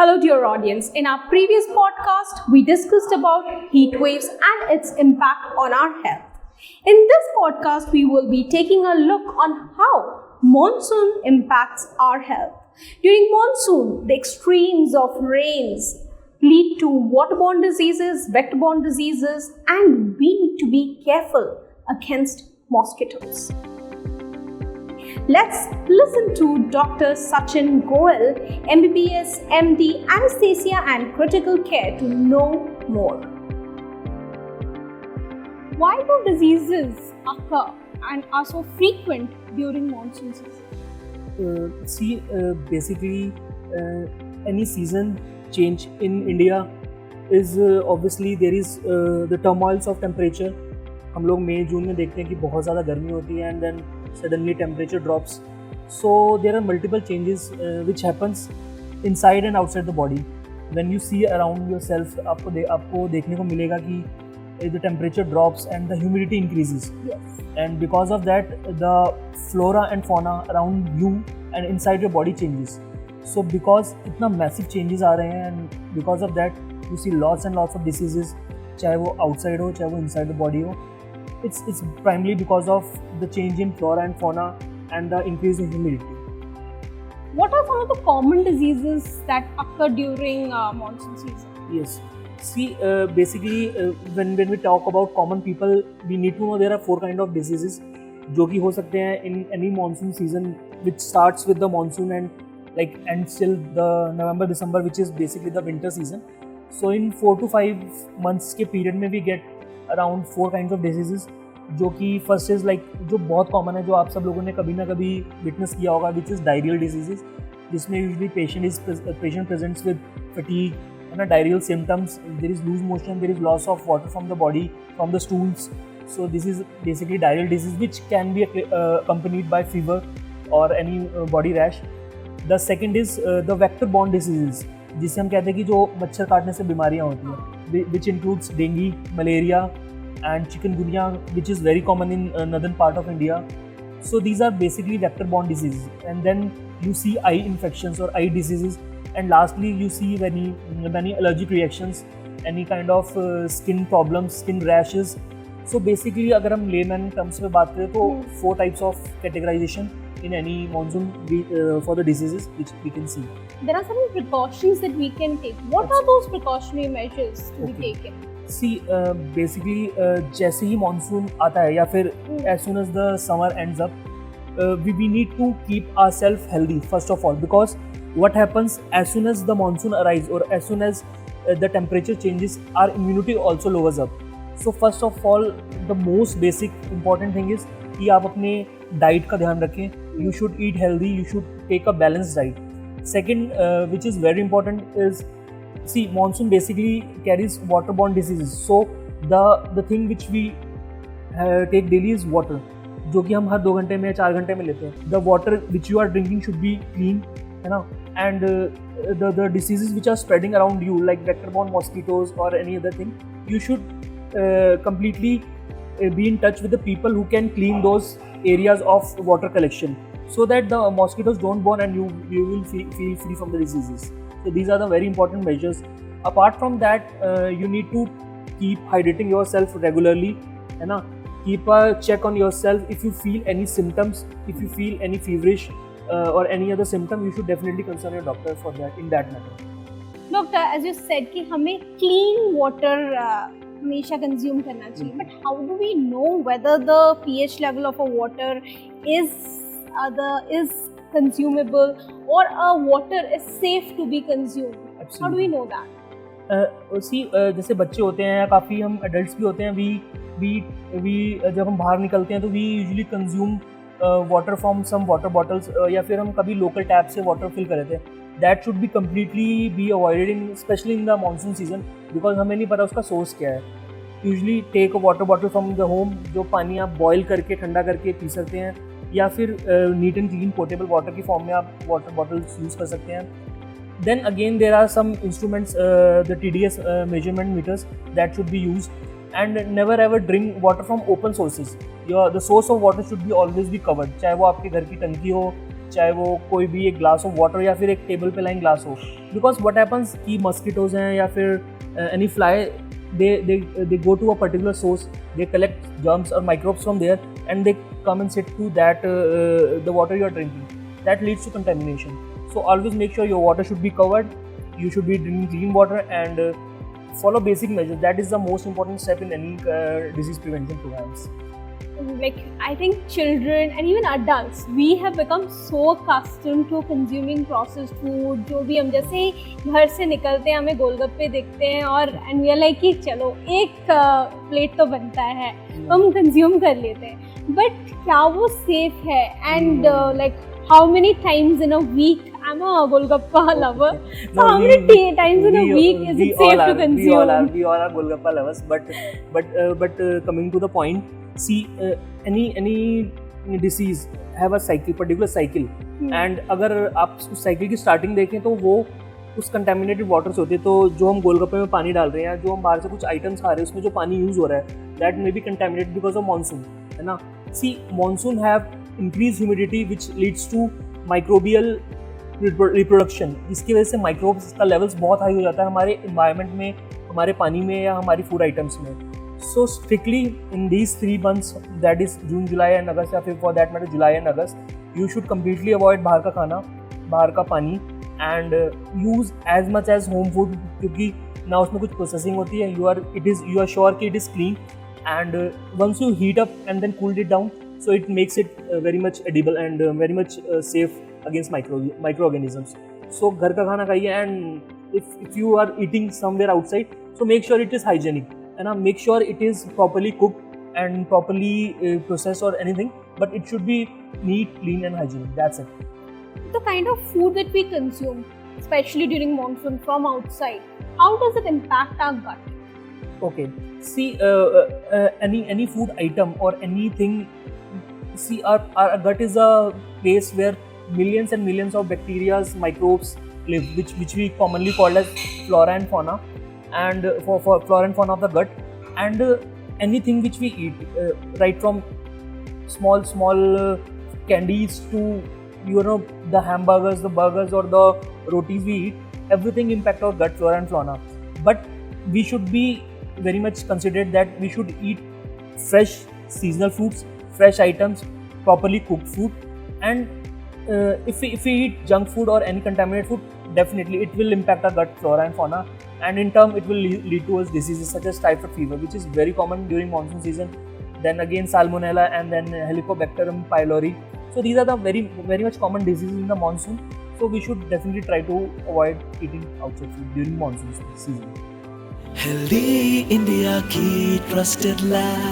Hello dear audience. In our previous podcast, we discussed about heat waves and its impact on our health. In this podcast, we will be taking a look on how monsoon impacts our health. During monsoon, the extremes of rains lead to waterborne diseases, vector-borne diseases, and we need to be careful against mosquitoes. Let's listen to Dr. Sachin Goel, MBBS, MD, Anesthesia and Critical Care to know more. Why do diseases occur and are so frequent during monsoon season? Basically, any season change in India is obviously there is the turmoils of temperature. हम लोग मई जून में देखते हैं कि बहुत ज़्यादा गर्मी होती है and then suddenly temperature drops. So there are multiple changes which happens inside and outside the body. When you see around yourself, आपको देखने को मिलेगा कि the temperature drops and the humidity increases. Yes. And because of that, the flora and fauna around you and inside your body changes. So because इतना massive changes आ रहे हैं and because of that you see lots and lots of diseases, चाहे वो outside हो चाहे वो inside the body हो. It's primarily because of the change in flora and fauna and the increase in humidity. What are some of the common diseases that occur during monsoon season? Yes. See, basically, when we talk about common people, we need to know there are 4 kind of diseases जो कि हो सकते हैं in any monsoon season, which starts with the monsoon and ends till the November, December, which is basically the winter season. So in 4 to 5 months के period में we get around 4 kinds of diseases, जो कि first is जो बहुत common है, जो आप सब लोगों ने कभी ना कभी विटनेस किया होगा, विच इज़ डायरियल डिजीजेज, जिसमें usually patient presents with fatigue, है ना, diarrhoeal symptoms, there is loose motion, there is loss of water from the body, from the stools. So this is basically diarrheal disease, which can be accompanied by fever or any body rash. The second is the vector-borne diseases, जिसे हम कहते हैं कि जो मच्छर काटने से बीमारियां होती हैं, which includes dengue, malaria and chikungunya, which is very common in northern part of India. So these are basically vector-borne diseases. And then you see eye infections or eye diseases, and lastly you see many allergic reactions, any kind of skin problems, skin rashes. So basically अगर हम layman terms में बात करें तो 4 types of categorization in any monsoon for the diseases which we can see. There are some precautions that we can take. What are those precautionary measures to be taken? See, basically जैसे ही monsoon आता है या फिर as soon as the summer ends up, we need to keep ourselves healthy first of all, because what happens as soon as the monsoon arrives or as soon as the temperature changes, our immunity also lowers up. So first of all, the most basic important thing is कि आप अपने diet का ध्यान रखें. You should eat healthy, you should take a balanced diet. Second, which is very important is, see, monsoon basically carries waterborne diseases. So the thing which we take daily is water, जो कि हम हर 2 घंटे में 4 घंटे में लेते हैं. The water which you are drinking should be clean, है ना, and the diseases which are spreading around you, like vector-borne mosquitoes or any other thing, you should completely be in touch with the people who can clean those areas of water collection, so that the mosquitoes don't born and you will feel free from the diseases. So these are the very important measures. Apart from that, you need to keep hydrating yourself regularly, है ना, keep a check on yourself. If you feel any symptoms, if you feel any feverish or any other symptom, you should definitely consult your doctor for that, in that matter. Doctor, as you said कि हमें clean water हमेशा consume करना चाहिए, but how do we know whether the pH level of a water is consumable or a water is safe to be consumed? Absolutely. How do we know that? See, जैसे बच्चे होते हैं या काफ़ी हम adults भी होते हैं, we जब हम बाहर निकलते हैं तो we usually consume water from some water bottles, या फिर हम कभी local tap से water fill कर लेते हैं. That should be completely be avoided, especially in the monsoon season, because हमें नहीं पता उसका source क्या है. Usually take a water bottle from the home, जो पानी आप boil करके ठंडा करके पी सकते हैं, या फिर neat and clean potable water की form में आप water bottles use कर सकते हैं. Then again there are some instruments, the TDS measurement meters, that should be used, and never ever drink water from open sources. The source of water should be always be covered, चाहे वो आपके घर की टंकी हो, चाहे वो कोई भी एक ग्लास ऑफ वाटर या फिर एक टेबल पे लाइन ग्लास हो, बिकॉज व्हाट हैपन्स कि मस्किटोज हैं या फिर any fly they go to a particular source, they collect germs or microbes from there and they come and sit to that the water you are drinking. That leads to contamination. So always make sure your water should be covered, you should be drinking clean water and follow basic measures. That is the most important step in any disease prevention programs. Like, I think children and even adults, we have become so accustomed to consuming processed food. जो भी हम जैसे ही घर से निकलते हैं हमें गोलगप्पे दिखते हैं और एंड वी आर लाइक कि चलो एक प्लेट तो बनता है तो हम कंज्यूम कर लेते हैं, बट क्या वो सेफ है? And like how many times in a week, I'm a Golgappa lover. So No, how many times in a week is it safe to consume? We all are Golgappa lovers, but coming to the point, see, any disease have a cycle, particular cycle, and अगर आप उस cycle की starting देखें तो वो उस contaminated waters होते हैं. तो जो हम गोलगप्पे में पानी डाल रहे हैं, जो हम बाहर से कुछ items खा रहे हैं, उसमें जो पानी यूज हो रहा है, that may be contaminated because of monsoon, है ना? See, monsoon have increased humidity which leads to microbial reproduction. इसकी वजह से माइक्रोब्स का लेवल्स बहुत हाई हो जाता है हमारे इन्वायरमेंट में, हमारे पानी में या हमारी फूड आइटम्स में. So strictly in these 3 months, that is June, July and August, या फिर for that matter July and August, you should completely avoid बाहर का खाना, बाहर का पानी, and use as much as home food, क्योंकि ना उसमें कुछ प्रोसेसिंग होती है. यू आर श्योर कि it is clean, and once you heat up and then cooled it down, so it makes it very much edible and very much safe against microorganisms. So घर का खाना खाइए, and if you are eating somewhere outside, so make sure it is hygienic, and make sure it is properly cooked and properly processed or anything, but it should be neat, clean and hygienic. That's it. The kind of food that we consume, especially during monsoon from outside, how does it impact our gut? Okay, see, any food item or anything. See, our gut is a place where millions and millions of bacteria, microbes live, which we commonly call as flora and fauna, and for flora and fauna of the gut, and anything which we eat, right from small candies to the hamburgers, the burgers or the rotis we eat, everything impact our gut flora and fauna. But we should be very much considered that we should eat fresh seasonal foods, fresh items, properly cooked food, and if we eat junk food or any contaminated food, definitely it will impact our gut flora and fauna, and in turn it will lead to diseases such as typhoid fever, which is very common during monsoon season, then again salmonella, and then helicobacter pylori. So these are the very much common diseases in the monsoon, so we should definitely try to avoid eating outside food during monsoon season. Healthy India की trusted lab.